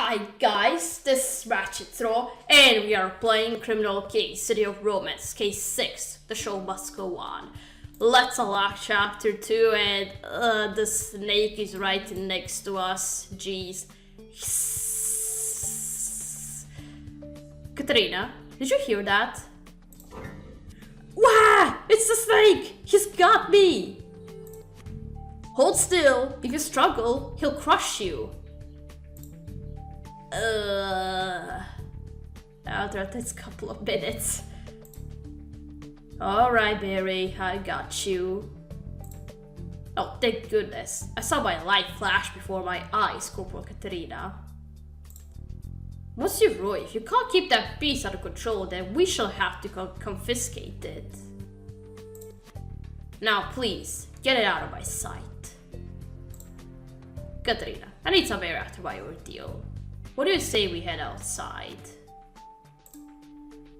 Hi guys, this is Ratchet and we are playing Criminal Case, City of Romance, Case 6. The show must go on. Let's unlock Chapter 2 and the snake is right next to us. Jeez. Katerina, did you hear that? Wah! It's the snake! He's got me! Hold still. If you struggle, he'll crush you. After this couple of minutes. Alright, Barry, I got you. Oh, thank goodness. I saw my light flash before my eyes, Corporal Katerina. Monsieur Roy, if you can't keep that beast under control, then we shall have to confiscate it. Now, please, get it out of my sight. Katerina, I need some air after my ordeal. What do you say we head outside?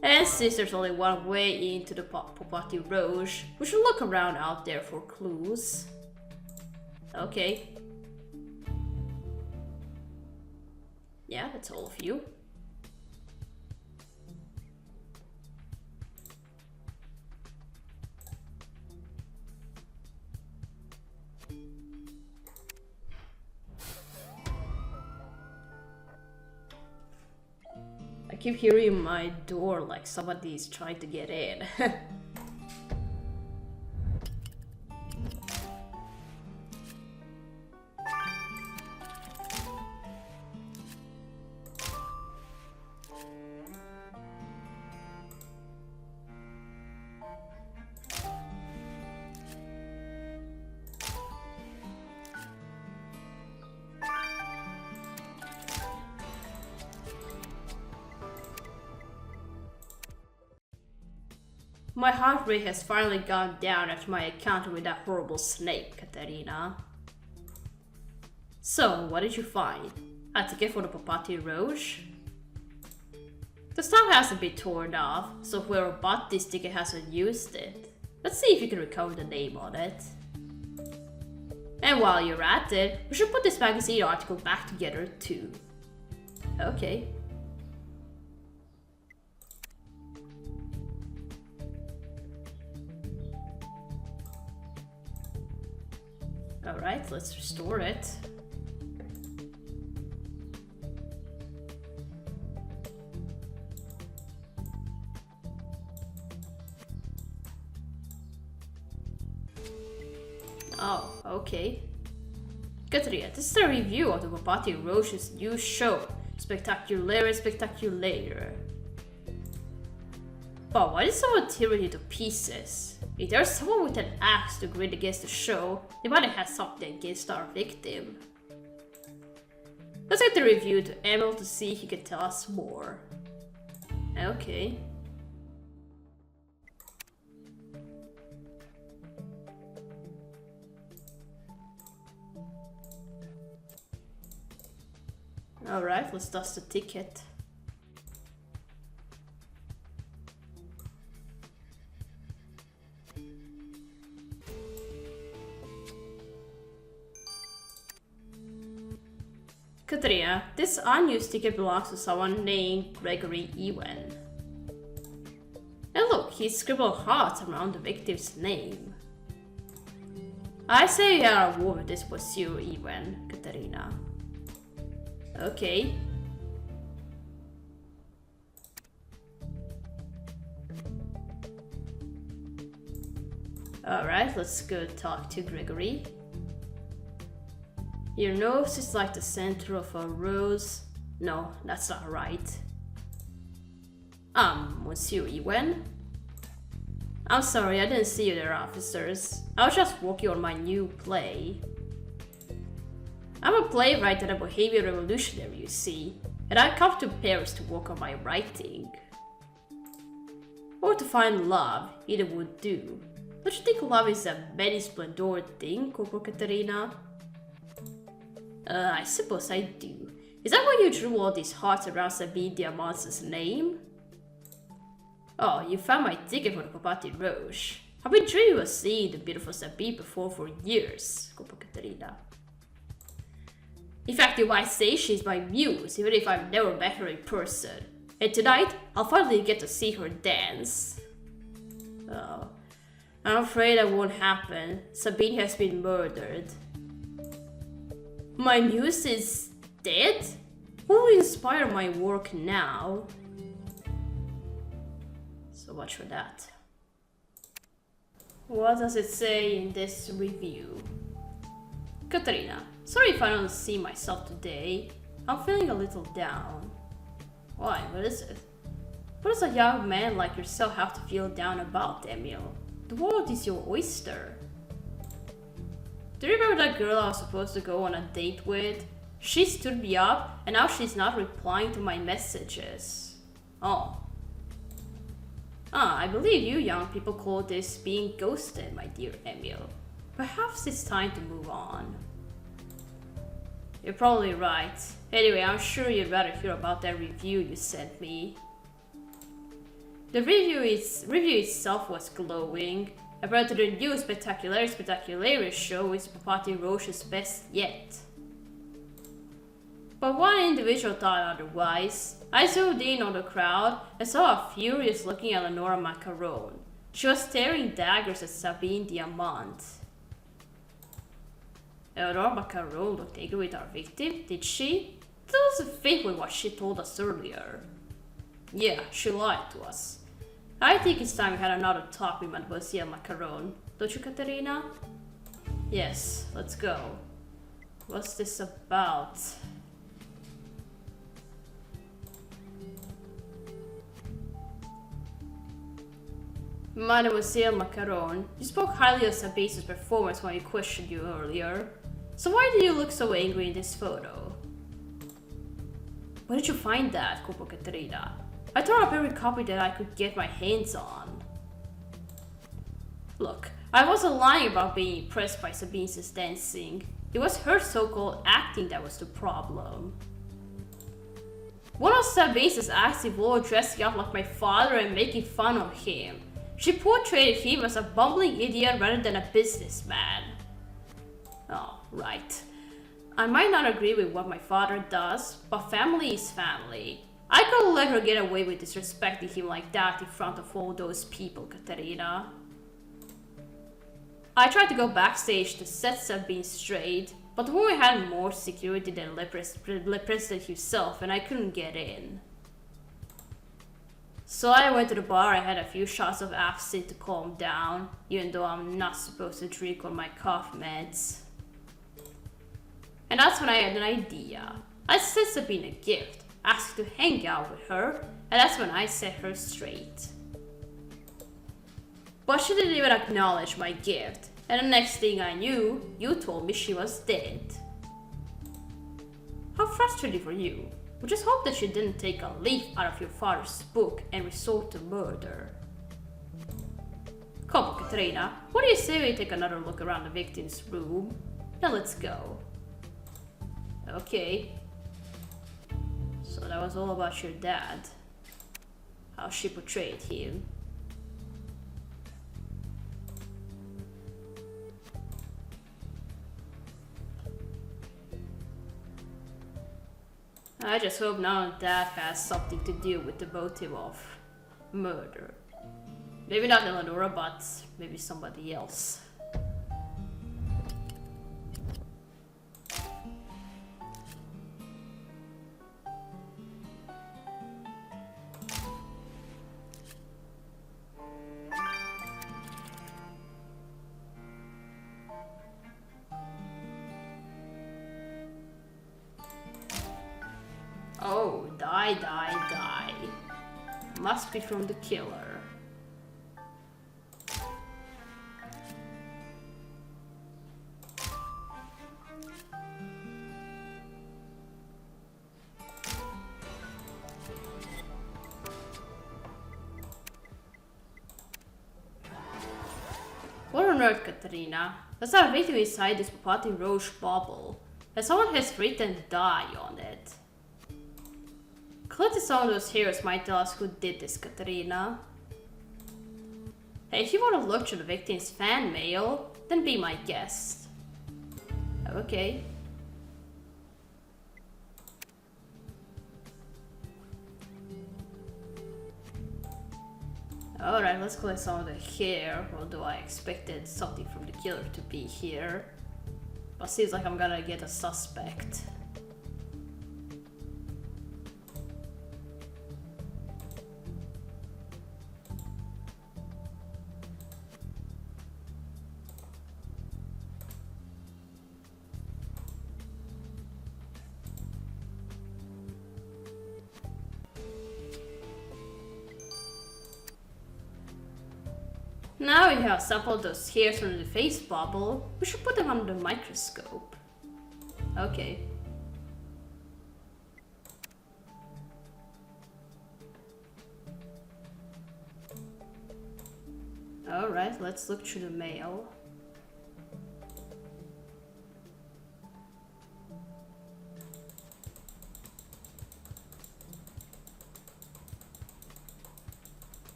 And since there's only one way into the Popati Rouge, we should look around out there for clues. Okay. Yeah, that's all of you. I keep hearing my door like somebody's trying to get in. My heart rate has finally gone down after my encounter with that horrible snake, Katerina. So, what did you find? A ticket for the Popati Rouge? The stuff hasn't been torn off, so whoever bought this ticket hasn't used it. Let's see if you can recover the name on it. And while you're at it, we should put this magazine article back together too. Okay. Alright, let's restore it. Oh, okay. Katerina, this is a review of the Popati Rouge's new show, Spectacular, Spectacular. But why did someone tear it into pieces? If there's someone with an axe to grid against the show, they might have had something against our victim. Let's get the review to Emil to see if he can tell us more. Okay. Alright, let's dust the ticket. Katerina, this unused ticket belongs to someone named Gregory Ewan. And look, he scribbled hearts around the victim's name. I say you are a war with this was you, Ewan, Katerina. Okay. Alright, let's go talk to Gregory. Your nose is like the center of a rose. No, that's not right. Monsieur Ewan? I'm sorry, I didn't see you there, officers. I was just working on my new play. I'm a playwright and a Bohemian revolutionary, you see, and I come to Paris to work on my writing. Or to find love, either would do. Don't you think love is a many splendored thing, Corporal Katerina? I suppose I do. Is that why you drew all these hearts around Sabine Diamante's name? Oh, you found my ticket for the Popati Rouge. I've been dreaming of seeing the beautiful Sabine perform for years, Corporal Katerina. In fact, you might say she's my muse, even if I've never met her in person. And tonight, I'll finally get to see her dance. Oh, I'm afraid that won't happen. Sabine has been murdered. My muse is dead? Who will inspire my work now? So much for that. What does it say in this review? Katerina, sorry if I don't see myself today. I'm feeling a little down. Why? What is it? What does a young man like yourself have to feel down about, Emil? The world is your oyster. Do you remember that girl I was supposed to go on a date with? She stood me up and now she's not replying to my messages. Oh. I believe you young people call this being ghosted, my dear Emil. Perhaps it's time to move on. You're probably right. Anyway, I'm sure you'd rather hear about that review you sent me. The review itself was glowing. Compared to the new Spectacular show, it's Papati Roche's best yet. But one individual thought otherwise. I zoomed in on the crowd and saw a furious looking at Lenora Macaron. She was staring daggers at Sabine Diamant. Lenora Macaron looked angry with our victim, did she? That doesn't fit with what she told us earlier. Yeah, she lied to us. I think it's time we had another talk with Mademoiselle Macaron. Don't you, Katerina? Yes, let's go. What's this about? Mademoiselle Macaron, you spoke highly of Sabase's performance when we questioned you earlier. So why do you look so angry in this photo? Where did you find that, Corporal Katerina? I tore up every copy that I could get my hands on. Look, I wasn't lying about being impressed by Sabine's dancing. It was her so-called acting that was the problem. One of Sabase's acts involved dressing up like my father and making fun of him. She portrayed him as a bumbling idiot rather than a businessman. Oh, right. I might not agree with what my father does, but family is family. I couldn't let her get away with disrespecting him like that in front of all those people, Katerina. I tried to go backstage to set Sabine straight, but the woman had more security than the president himself and I couldn't get in. So I went to the bar and had a few shots of absinthe to calm down, even though I'm not supposed to drink on my cough meds. And that's when I had an idea. I sent Sabine a gift, asked to hang out with her, and that's when I set her straight. But she didn't even acknowledge my gift, and the next thing I knew, you told me she was dead. How frustrating for you. We just hope that you didn't take a leaf out of your father's book and resort to murder. Come on, Katerina, what do you say we take another look around the victim's room? Now let's go. Okay. So that was all about your dad. How she portrayed him. I just hope none of that has something to do with the motive of murder. Maybe not Lenora, but maybe somebody else. Oh, die. Must be from the killer. What on earth, Katerina? There's a written inside this Papati Roche bubble, and someone has written die on it. Collecting some of those heroes might tell us who did this, Katerina. Hey, if you want to look through the victim's fan mail, then be my guest. Okay. Alright, let's collect some of the hair, although I expected something from the killer to be here. But seems like I'm gonna get a suspect. Now we have sampled those hairs from the face bubble. We should put them under the microscope. Okay. Alright, let's look through the mail.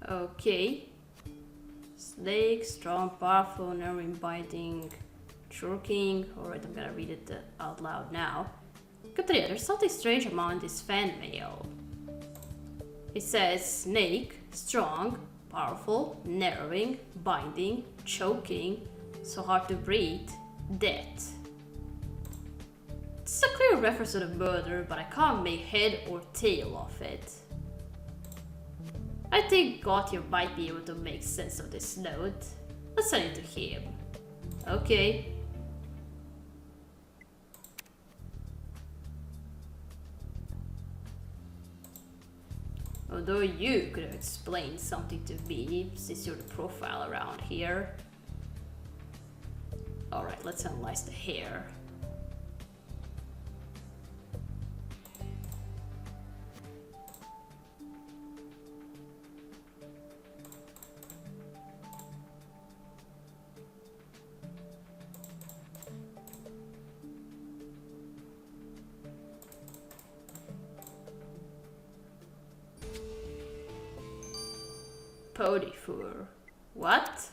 Okay. Snake, strong, powerful, nerve-binding, choking. Alright, I'm gonna read it out loud now. Katria, there's something strange among this fan mail. It says snake, strong, powerful, narrowing, binding, choking, so hard to breathe, death. It's a clear reference to the murder, but I can't make head or tail of it. I think Gautier might be able to make sense of this note. Let's send it to him. Okay. Although you could have explained something to me, since you're the profile around here. Alright, let's analyze the hair. Pony fur. What?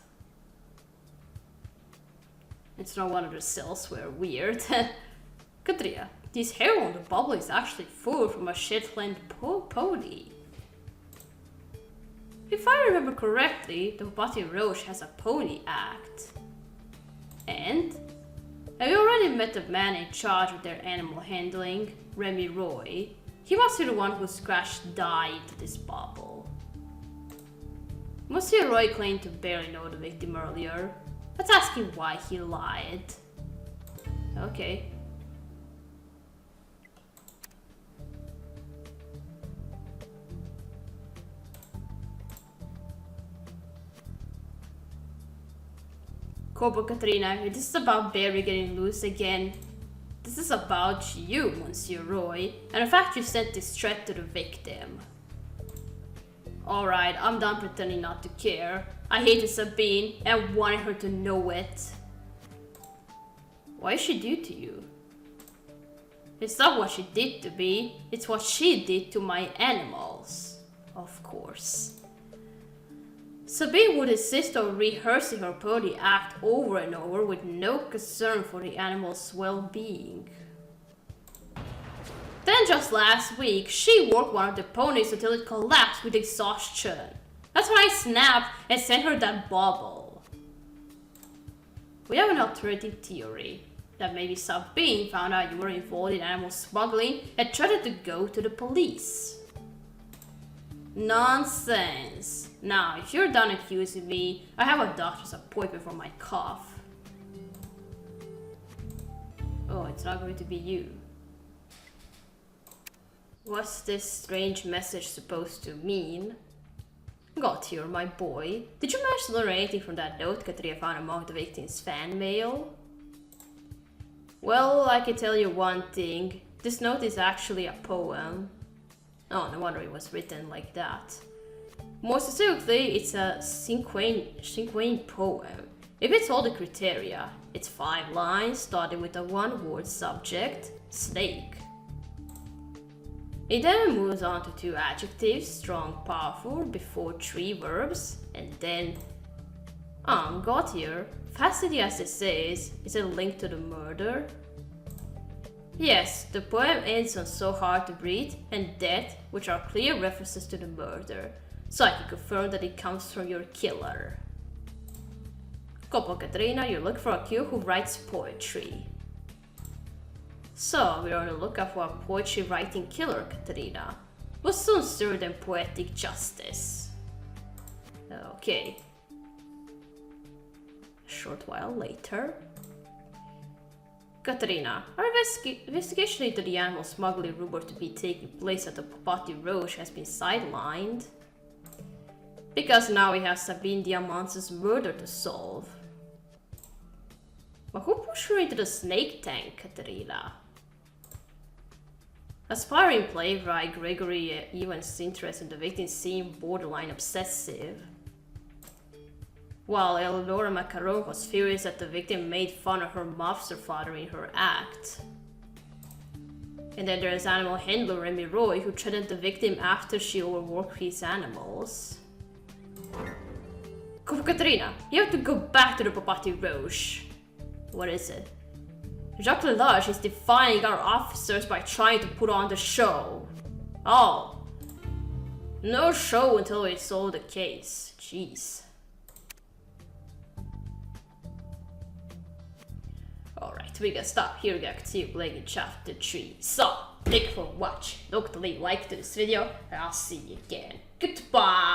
It's not one of the cells were weird. Katria, this hair on the bubble is actually fur from a Shetland pony. If I remember correctly, the Baty Roche has a pony act. And? Have you already met the man in charge of their animal handling, Remy Roy? He must be the one who scratched dye into this bubble. Monsieur Roy claimed to barely know the victim earlier. Let's ask him why he lied. Okay. Corporal Katrina, this is about Barry getting loose again. This is about you, Monsieur Roy, and the fact you sent this threat to the victim. Alright, I'm done pretending not to care. I hated Sabine and wanted her to know it. Why did she do to you? It's not what she did to me, it's what she did to my animals. Of course. Sabine would insist on rehearsing her pony act over and over with no concern for the animal's well-being. Then just last week, she worked one of the ponies until it collapsed with exhaustion. That's when I snapped and sent her that bubble. We have an alternative theory, that maybe Sabine found out you were involved in animal smuggling and tried to go to the police. Nonsense. Now, if you're done accusing me, I have a doctor's appointment for my cough. Oh, it's not going to be you. What's this strange message supposed to mean? Gautier, my boy, did you manage to learn anything from that note Katria found among the victim's fan mail? Well, I can tell you one thing. This note is actually a poem. Oh, no wonder it was written like that. More specifically, it's a cinquain poem. It fits all the criteria. It's 5 lines, starting with a one-word subject, snake. It then moves on to 2 adjectives, strong, powerful, before 3 verbs, and then Gautier, fascinating as this is it a link to the murder? Yes, the poem ends on so hard to breathe and death, which are clear references to the murder, so I can confirm that it comes from your killer. Couple Katrina, you look for a killer who writes poetry. So, we're on the lookout for a poetry writing killer, Katrina. We'll soon serve them poetic justice. Okay. A short while later. Katrina, our investigation into the animal smuggling rumored to be taking place at the Papati Roche has been sidelined. Because now we have Sabine Diamante's murder to solve. But who pushed her into the snake tank, Katrina? Aspiring playwright Gregory Evans' interest in the victim seemed borderline obsessive. While Lenora Macaron was furious that the victim made fun of her mobster father in her act. And then there's animal handler Remy Roy, who threatened the victim after she overworked his animals. Katrina, you have to go back to the Papati Roche. What is it? Jacques Lalage is defying our officers by trying to put on the show. Oh. No show until we solve the case. Jeez. Alright, we can stop here, guys. See you playing in chapter 3. So, thank you for watching. Don't leave a like to this video, and I'll see you again. Goodbye!